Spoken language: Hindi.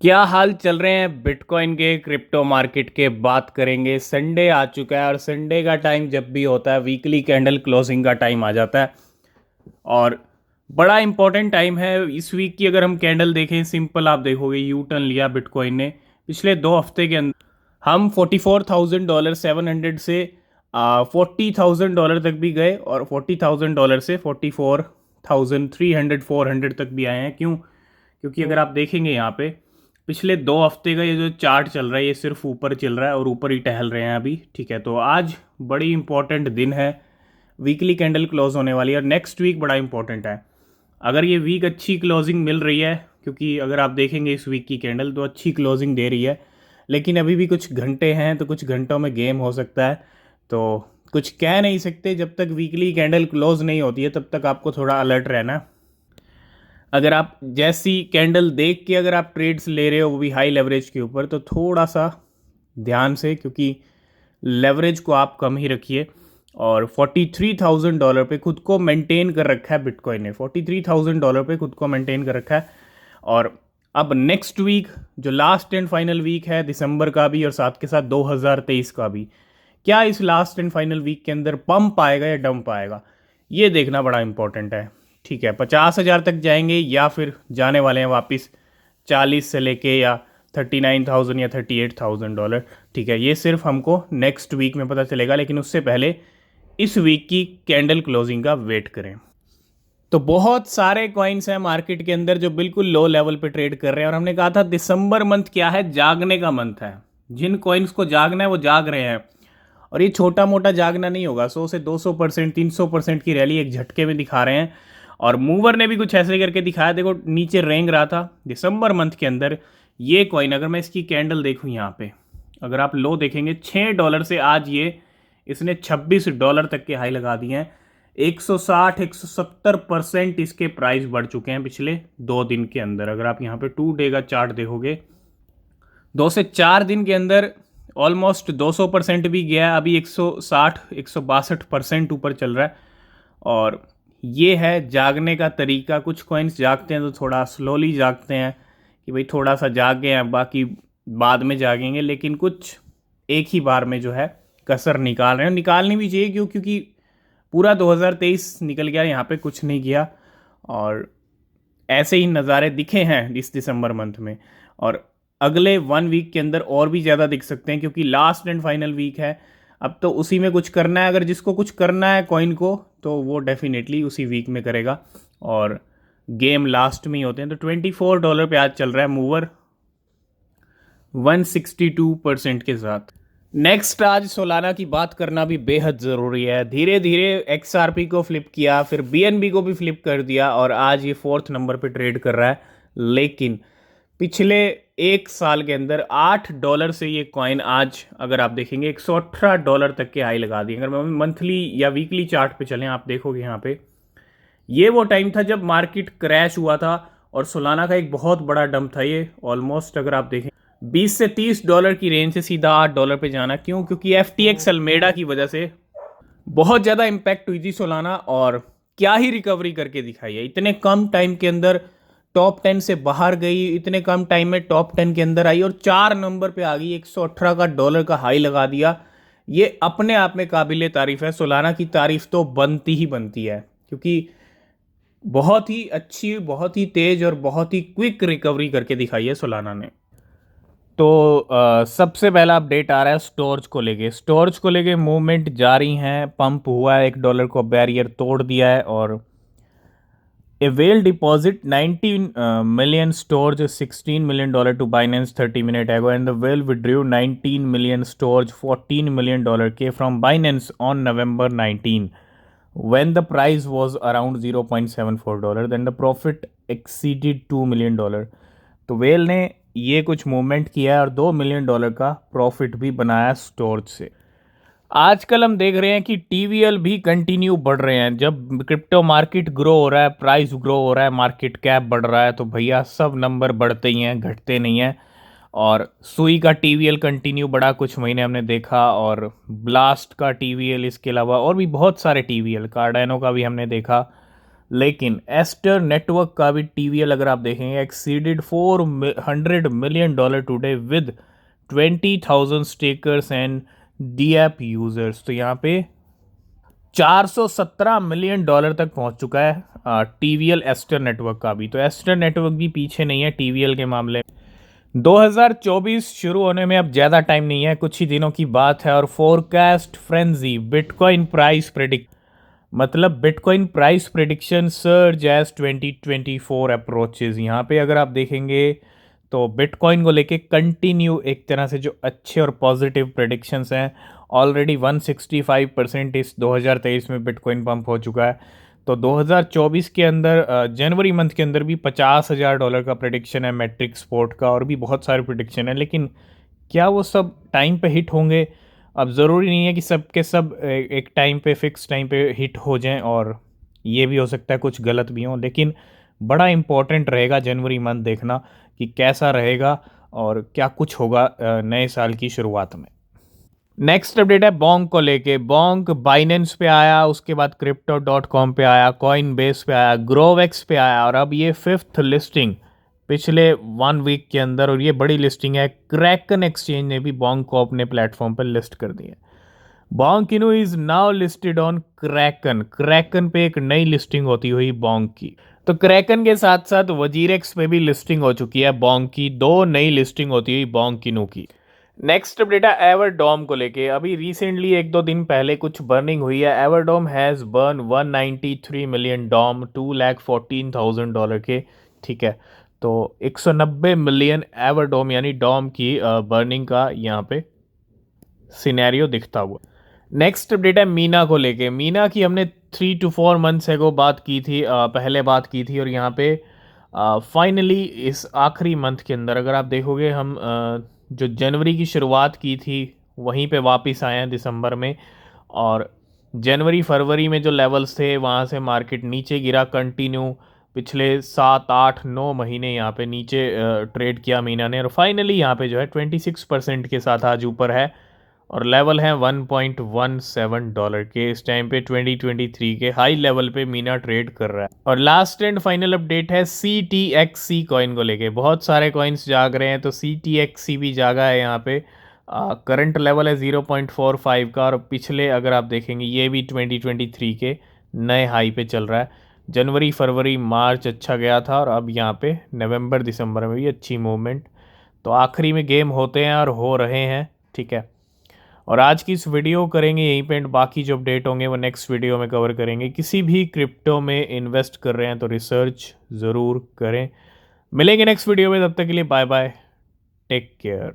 क्या हाल चल रहे हैं बिटकॉइन के क्रिप्टो मार्केट के। बात करेंगे। संडे आ चुका है और संडे का टाइम जब भी होता है वीकली कैंडल क्लोजिंग का टाइम आ जाता है और बड़ा इंपॉर्टेंट टाइम है इस वीक की। अगर हम कैंडल देखें सिंपल आप देखोगे यू टर्न लिया बिटकॉइन ने पिछले 2 हफ्ते के अंदर। हम $44,000 700 से $40,000 तक भी गए और $40,000 से 44,300 400 तक भी आए हैं। क्यों? क्योंकि अगर आप देखेंगे यहाँ पे पिछले 2 हफ्ते का ये जो चार्ट चल रहा है ये सिर्फ ऊपर चल रहा है और ऊपर ही टहल रहे हैं अभी। ठीक है, तो आज बड़ी इंपॉर्टेंट दिन है, वीकली कैंडल क्लोज होने वाली है और नेक्स्ट वीक बड़ा इंपॉर्टेंट है। अगर ये वीक अच्छी क्लोजिंग मिल रही है, क्योंकि अगर आप देखेंगे इस वीक की कैंडल तो अच्छी क्लोजिंग दे रही है, लेकिन अभी भी कुछ घंटे हैं तो कुछ घंटों में गेम हो सकता है, तो कुछ कह नहीं सकते। जब तक वीकली कैंडल क्लोज नहीं होती है तब तक आपको थोड़ा अलर्ट रहना। अगर आप जैसी कैंडल देख के अगर आप ट्रेड्स ले रहे हो वो भी हाई लेवरेज के ऊपर तो थोड़ा सा ध्यान से, क्योंकि लेवरेज को आप कम ही रखिए। और $43,000 पे खुद को मेंटेन कर रखा है बिटकॉइन ने, $43,000 पे खुद को मेंटेन कर रखा है। और अब नेक्स्ट वीक जो लास्ट एंड फाइनल वीक है दिसंबर का भी और साथ के साथ 2023 का भी, क्या इस लास्ट एंड फाइनल वीक के अंदर पंप आएगा या डंप आएगा, ये देखना बड़ा इंपॉर्टेंट है। ठीक है, 50,000 तक जाएंगे या फिर जाने वाले हैं वापस 40 से लेके या 39,000 या $38,000। ठीक है, ये सिर्फ हमको नेक्स्ट वीक में पता चलेगा, लेकिन उससे पहले इस वीक की कैंडल क्लोजिंग का वेट करें। तो बहुत सारे कॉइन्स हैं मार्केट के अंदर जो बिल्कुल लो लेवल पे ट्रेड कर रहे हैं और हमने कहा था दिसंबर मंथ क्या है, जागने का मंथ है। जिन कॉइन्स को जागना है वो जाग रहे हैं और ये छोटा मोटा जागना नहीं होगा। 100 से 200% 300% की रैली एक झटके में दिखा रहे हैं और मूवर ने भी कुछ ऐसे करके दिखाया। देखो नीचे रेंग रहा था दिसंबर मंथ के अंदर ये कॉइन। अगर मैं इसकी कैंडल देखूं यहाँ पे, अगर आप लो देखेंगे $6 से आज ये इसने $26 तक के हाई लगा दिए हैं। 160-170% इसके प्राइस बढ़ चुके हैं पिछले 2 दिन के अंदर। अगर आप यहाँ पे 2 डे का चार्ट देखोगे 2 से 4 दिन के अंदर ऑलमोस्ट 200% भी गया है। अभी 160-162% ऊपर चल रहा है और ये है जागने का तरीका। कुछ कॉइन्स जागते हैं तो थोड़ा स्लोली जागते हैं कि भाई थोड़ा सा जाग गए हैं, बाकी बाद में जागेंगे, लेकिन कुछ एक ही बार में जो है कसर निकाल रहे हैं। निकालनी भी चाहिए क्योंकि पूरा 2023 निकल गया, यहाँ पे कुछ नहीं किया और ऐसे ही नज़ारे दिखे हैं इस दिसंबर मंथ में और अगले 1 वीक के अंदर और भी ज़्यादा दिख सकते हैं, क्योंकि लास्ट एंड फाइनल वीक है। अब तो उसी में कुछ करना है। अगर जिसको कुछ करना है कॉइन को तो वो डेफिनेटली उसी वीक में करेगा और गेम लास्ट में ही होते हैं। तो $24 पे आज चल रहा है मूवर 162% के साथ। नेक्स्ट आज सोलाना की बात करना भी बेहद ज़रूरी है। धीरे धीरे XRP को फ्लिप किया, फिर BNB को भी फ्लिप कर दिया और आज ये 4th नंबर पे ट्रेड कर रहा है। लेकिन पिछले 1 साल के अंदर $8 से ये कॉइन आज अगर आप देखेंगे $118 तक के हाई लगा दिए। अगर मंथली या वीकली चार्ट पे चलें आप देखोगे यहाँ पे ये वो टाइम था जब मार्केट क्रैश हुआ था और सोलाना का एक बहुत बड़ा डंप था। ये ऑलमोस्ट अगर आप देखें $20 से $30 की रेंज से सीधा $8 पे जाना। क्यों? क्योंकि FTX अल्मेडा की वजह से बहुत ज़्यादा इम्पैक्ट हुई थी सोलाना और क्या ही रिकवरी करके दिखाई है। इतने कम टाइम के अंदर टॉप 10 से बाहर गई, इतने कम टाइम में टॉप 10 के अंदर आई और 4 नंबर पे आ गई। $118 का हाई लगा दिया। ये अपने आप में काबिले तारीफ है। सोलाना की तारीफ तो बनती ही बनती है, क्योंकि बहुत ही अच्छी, बहुत ही तेज और बहुत ही क्विक रिकवरी करके दिखाई है सोलाना ने। तो सबसे पहला अपडेट आ रहा है स्टोर्ज को लेके। स्टोर्ज को लेके मूवमेंट जारी है, पंप हुआ है, $1 को बैरियर तोड़ दिया है और A whale deposit 19 million storage $16 million to Binance 30 minutes ago, and the whale withdrew 19 million storage $14 million K from Binance on November 19 when the price was around $0.74. Then the profit exceeded $2 million. तो whale ने ये कुछ मूवमेंट किया है और $2 million का प्रॉफिट भी बनाया स्टोरेज से। आजकल हम देख रहे हैं कि TVL भी कंटिन्यू बढ़ रहे हैं। जब क्रिप्टो मार्केट ग्रो हो रहा है, प्राइस ग्रो हो रहा है, मार्केट कैप बढ़ रहा है, तो भैया सब नंबर बढ़ते ही हैं, घटते नहीं हैं। और सुई का TVL कंटिन्यू बढ़ा, कुछ महीने हमने देखा, और ब्लास्ट का TVL, इसके अलावा और भी बहुत सारे TVL, कार्डानो का भी हमने देखा। लेकिन एस्टर नेटवर्क का भी टीवीएल अगर आप देखेंगे exceeded $400 million today with 20,000 stakers and D app users. तो यहाँ पे $417 million तक पहुंच चुका है टीवीएल एस्टर नेटवर्क का भी। तो एस्टर नेटवर्क भी पीछे नहीं है टीवीएल के मामले में। 2024 शुरू होने में अब ज़्यादा टाइम नहीं है, कुछ ही दिनों की बात है। और forecast frenzy bitcoin price predict मतलब bitcoin price prediction surge as 2024 approaches. यहाँ पे अगर आप देखेंगे तो बिटकॉइन को लेके कंटिन्यू एक तरह से जो अच्छे और पॉजिटिव प्रेडिक्शंस हैं, ऑलरेडी 165% इस 2023 में बिटकॉइन पंप हो चुका है। तो 2024 के अंदर जनवरी मंथ के अंदर भी $50,000 का प्रेडिक्शन है मैट्रिक स्पोर्ट का, और भी बहुत सारे प्रेडिक्शन है। लेकिन क्या वो सब टाइम पे हिट होंगे? अब ज़रूरी नहीं है कि सब के सब एक टाइम पे फिक्स टाइम पे हिट हो जाएं, और ये भी हो सकता है कुछ गलत भी हों। लेकिन बड़ा इम्पोर्टेंट रहेगा जनवरी मंथ देखना कि कैसा रहेगा और क्या कुछ होगा नए साल की शुरुआत में। नेक्स्ट अपडेट है बॉन्क को लेके। बॉन्क बाइनेंस पे आया, उसके बाद Crypto.com पे आया, कॉइन बेस पे आया, ग्रोवेक्स पे आया, और अब ये 5th लिस्टिंग पिछले 1 वीक के अंदर, और ये बड़ी लिस्टिंग है। क्रैकन एक्सचेंज ने भी बॉन्क को अपने प्लेटफॉर्म पर लिस्ट कर दिया। Bonk Inu is now listed on Kraken. Kraken पे एक नई लिस्टिंग होती हुई बॉन्क की। तो क्रैकन के साथ साथ वजीरेक्स पे भी लिस्टिंग हो चुकी है बॉन्क की। 2 नई लिस्टिंग होती हुई बॉन्क इनो की। नेक्स्ट अपडेट है एवरडॉम को लेके। अभी रिसेंटली 1-2 दिन पहले कुछ बर्निंग हुई है। एवरडॉम हैज़ बर्न 193 मिलियन डॉम, $214,000 के, ठीक है। तो 190 मिलियन एवरडॉम यानी डॉम की बर्निंग का यहाँ पे सिनेरियो दिखता हुआ। नेक्स्ट अपडेट है मीना को लेके। मीना की हमने 3 to 4 मंथ्स एगो बात की थी, पहले बात की थी, और यहाँ पे फाइनली इस आखिरी मंथ के अंदर अगर आप देखोगे, हम जो जनवरी की शुरुआत की थी वहीं पे वापस आए हैं दिसंबर में। और जनवरी फरवरी में जो लेवल्स थे वहाँ से मार्केट नीचे गिरा कंटिन्यू। पिछले 7-8-9 महीने यहाँ पे नीचे ट्रेड किया मीना ने, और फाइनली यहाँ पे जो है 26% के साथ आज ऊपर है, और लेवल है $1.17 के। इस टाइम पे 2023 के हाई लेवल पे मीना ट्रेड कर रहा है। और लास्ट एंड फाइनल अपडेट है CTXC कॉइन को लेके। बहुत सारे कॉइन्स जाग रहे हैं, तो CTXC भी जागा है यहाँ पे। करंट लेवल है 0.45 का, और पिछले अगर आप देखेंगे ये भी 2023 के नए हाई पे चल रहा है। जनवरी फरवरी मार्च अच्छा गया था, और अब यहाँ पे नवंबर दिसंबर में भी अच्छी मूवमेंट। तो आखिरी में गेम होते हैं और हो रहे हैं, ठीक है। और आज की इस वीडियो करेंगे यहीं पे एंड, बाकी जो अपडेट होंगे वो नेक्स्ट वीडियो में कवर करेंगे। किसी भी क्रिप्टो में इन्वेस्ट कर रहे हैं तो रिसर्च ज़रूर करें। मिलेंगे नेक्स्ट वीडियो में, तब तक के लिए बाय बाय, टेक केयर।